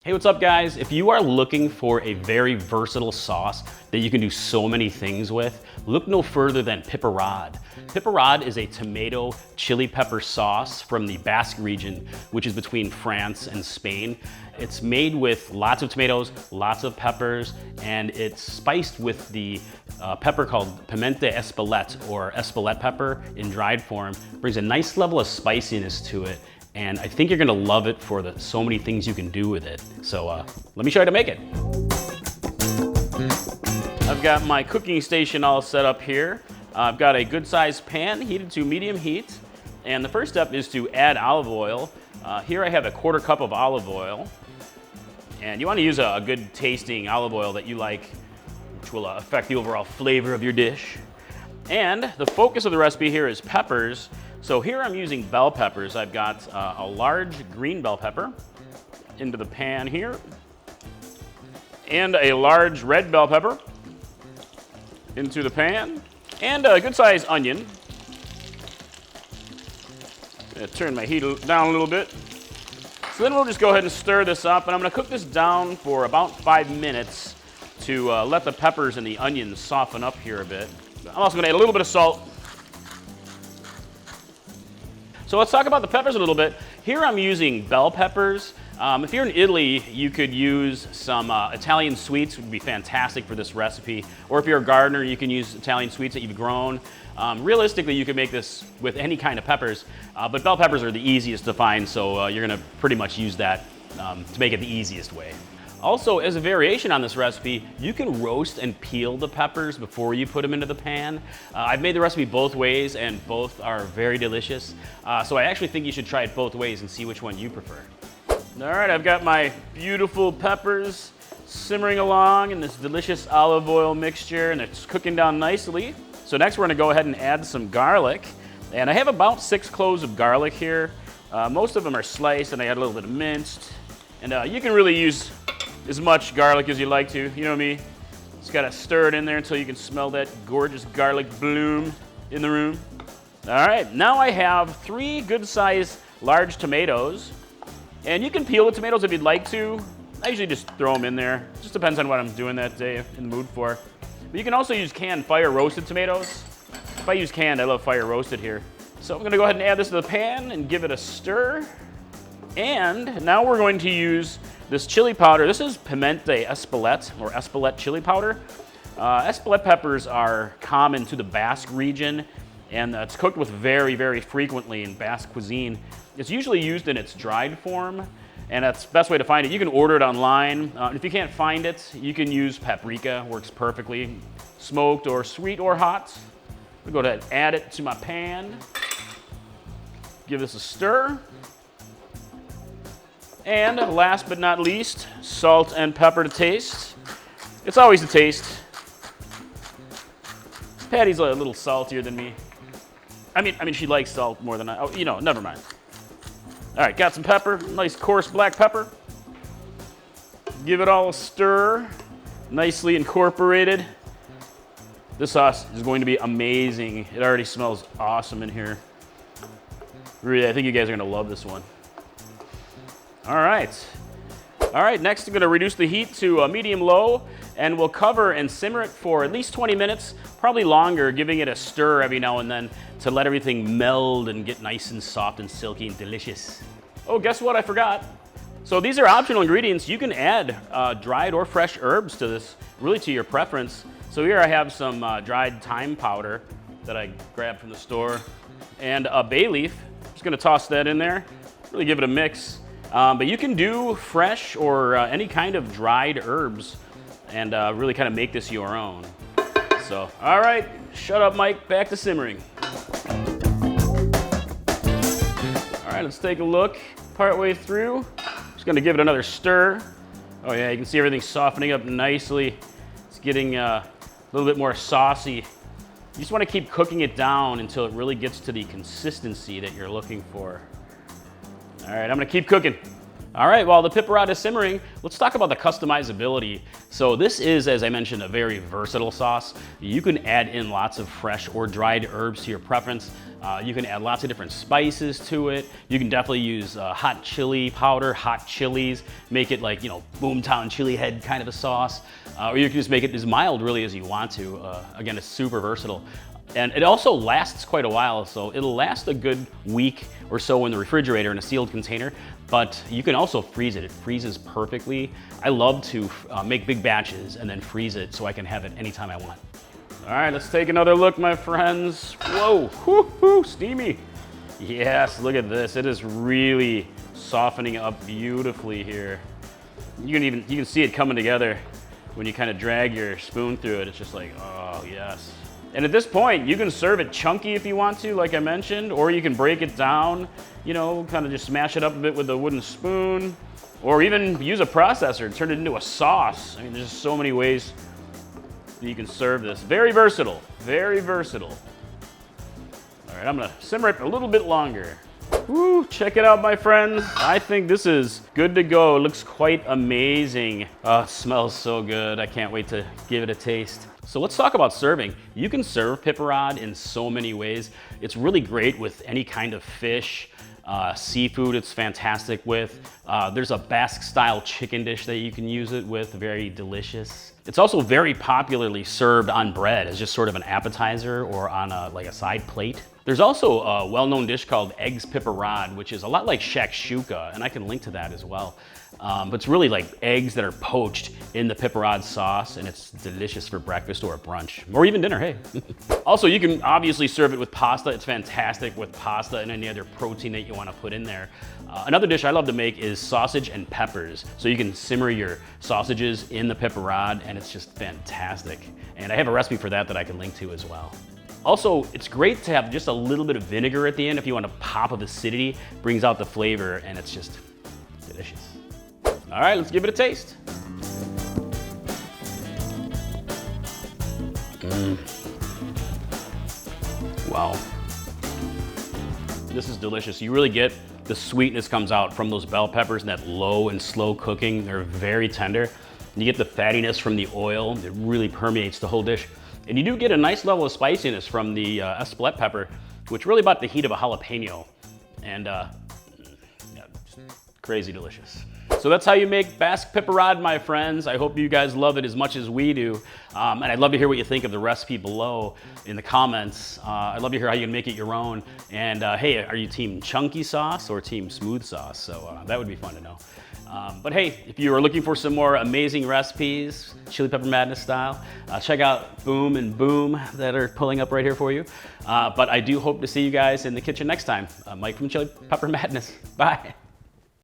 Hey, what's up guys? If you are looking for a very versatile sauce that you can do so many things with, look no further than Piperade. Piperade is a tomato chili pepper sauce from the Basque region, which is between France and Spain. It's made with lots of tomatoes, lots of peppers, and it's spiced with the pepper called piment d'Espelette, or Espelette pepper in dried form. It brings a nice level of spiciness to it. And I think you're gonna love it for the so many things you can do with it. So let me show you how to make it. I've got my cooking station all set up here. I've got a good sized pan heated to medium heat. And the first step is to add olive oil. Here I have a 1/4 cup of olive oil. And you wanna use a good tasting olive oil that you like, which will affect the overall flavor of your dish. And the focus of the recipe here is peppers. So here I'm using bell peppers. I've got a large green bell pepper into the pan here, and a large red bell pepper into the pan, and a good sized onion. Gonna turn my heat down a little bit. So then we'll just go ahead and stir this up, and I'm gonna cook this down for about 5 minutes to let the peppers and the onions soften up here a bit. I'm also gonna add a little bit of salt. So let's talk about the peppers a little bit. Here I'm using bell peppers. If you're in Italy, you could use some Italian sweets, would be fantastic for this recipe. Or if you're a gardener, you can use Italian sweets that you've grown. Realistically, you could make this with any kind of peppers, but bell peppers are the easiest to find, so you're gonna pretty much use that to make it the easiest way. Also, as a variation on this recipe, you can roast and peel the peppers before you put them into the pan. I've made the recipe both ways, and both are very delicious. So I actually think you should try it both ways and see which one you prefer. All right, I've got my beautiful peppers simmering along in this delicious olive oil mixture, and it's cooking down nicely. So next we're gonna go ahead and add some garlic. And I have about 6 cloves of garlic here. Most of them are sliced, and I add a little bit of minced. And you can really use as much garlic as you like to, you know me. Just gotta stir it in there until you can smell that gorgeous garlic bloom in the room. All right, now I have 3 good-sized large tomatoes. And you can peel the tomatoes if you'd like to. I usually just throw them in there. Just depends on what I'm doing that day, in the mood for. But you can also use canned fire roasted tomatoes. If I use canned, I love fire roasted here. So I'm gonna go ahead and add this to the pan and give it a stir. And now we're going to use this chili powder. This is piment d'Espelette, or Espelette chili powder. Espelette peppers are common to the Basque region, and it's cooked with very, very frequently in Basque cuisine. It's usually used in its dried form, and that's the best way to find it. You can order it online. If you can't find it, you can use paprika, works perfectly. Smoked or sweet or hot. I'm gonna go ahead and add it to my pan. Give this a stir. And last but not least, salt and pepper to taste. It's always a taste. Patty's a little saltier than me. I mean, she likes salt more than I. Oh, you know, never mind. All right, got some pepper, nice coarse black pepper. Give it all a stir, nicely incorporated. This sauce is going to be amazing. It already smells awesome in here. Really, I think you guys are gonna love this one. All right, next I'm gonna reduce the heat to medium-low, and we'll cover and simmer it for at least 20 minutes, probably longer, giving it a stir every now and then to let everything meld and get nice and soft and silky and delicious. Oh, guess what I forgot? So these are optional ingredients. You can add dried or fresh herbs to this, really to your preference. So here I have some dried thyme powder that I grabbed from the store, and a bay leaf. I'm just gonna toss that in there, really give it a mix. But you can do fresh or any kind of dried herbs and really kind of make this your own. So, all right, shut up, Mike, back to simmering. All right, let's take a look partway through. Just gonna give it another stir. Oh yeah, you can see everything softening up nicely. It's getting a little bit more saucy. You just wanna keep cooking it down until it really gets to the consistency that you're looking for. All right, I'm gonna keep cooking. All right, while the piperade is simmering, let's talk about the customizability. So this is, as I mentioned, a very versatile sauce. You can add in lots of fresh or dried herbs to your preference. You can add lots of different spices to it. You can definitely use hot chili powder, hot chilies, make it like, boomtown chili head kind of a sauce. Or you can just make it as mild really as you want to. Again, it's super versatile. And it also lasts quite a while, so it'll last a good week or so in the refrigerator in a sealed container, but you can also freeze it. It freezes perfectly. I love to make big batches and then freeze it so I can have it anytime I want. All right, let's take another look, my friends. Whoa, whoo, steamy. Yes, look at this. It is really softening up beautifully here. You can see it coming together when you kind of drag your spoon through it. It's just like, oh, yes. And at this point, you can serve it chunky if you want to, like I mentioned, or you can break it down, kind of just smash it up a bit with a wooden spoon, or even use a processor and turn it into a sauce. I mean, there's just so many ways that you can serve this. Very versatile, very versatile. All right, I'm gonna simmer it a little bit longer. Woo, check it out, my friends. I think this is good to go. It looks quite amazing. Oh, it smells so good. I can't wait to give it a taste. So let's talk about serving. You can serve piperade in so many ways. It's really great with any kind of fish, seafood it's fantastic with. There's a Basque style chicken dish that you can use it with, very delicious. It's also very popularly served on bread as just sort of an appetizer or on a side plate. There's also a well-known dish called eggs piperade, which is a lot like shakshuka, and I can link to that as well. But it's really like eggs that are poached in the piperade sauce, and it's delicious for breakfast or brunch, or even dinner, hey. Also, you can obviously serve it with pasta. It's fantastic with pasta and any other protein that you want to put in there. Another dish I love to make is sausage and peppers. So you can simmer your sausages in the piperade, and it's just fantastic. And I have a recipe for that I can link to as well. Also, it's great to have just a little bit of vinegar at the end if you want a pop of acidity. Brings out the flavor, and it's just delicious. All right, let's give it a taste. Wow. This is delicious. You really get the sweetness comes out from those bell peppers and that low and slow cooking. They're very tender. And you get the fattiness from the oil. It really permeates the whole dish. And you do get a nice level of spiciness from the espelette pepper, which really brought the heat of a jalapeno. And just crazy delicious. So that's how you make Basque piperade, my friends. I hope you guys love it as much as we do. And I'd love to hear what you think of the recipe below in the comments. I'd love to hear how you can make it your own. And hey, are you team chunky sauce or team smooth sauce? So that would be fun to know. But hey, if you are looking for some more amazing recipes, Chili Pepper Madness style, check out Boom and Boom that are pulling up right here for you. But I do hope to see you guys in the kitchen next time. Mike from Chili Pepper Madness. Bye.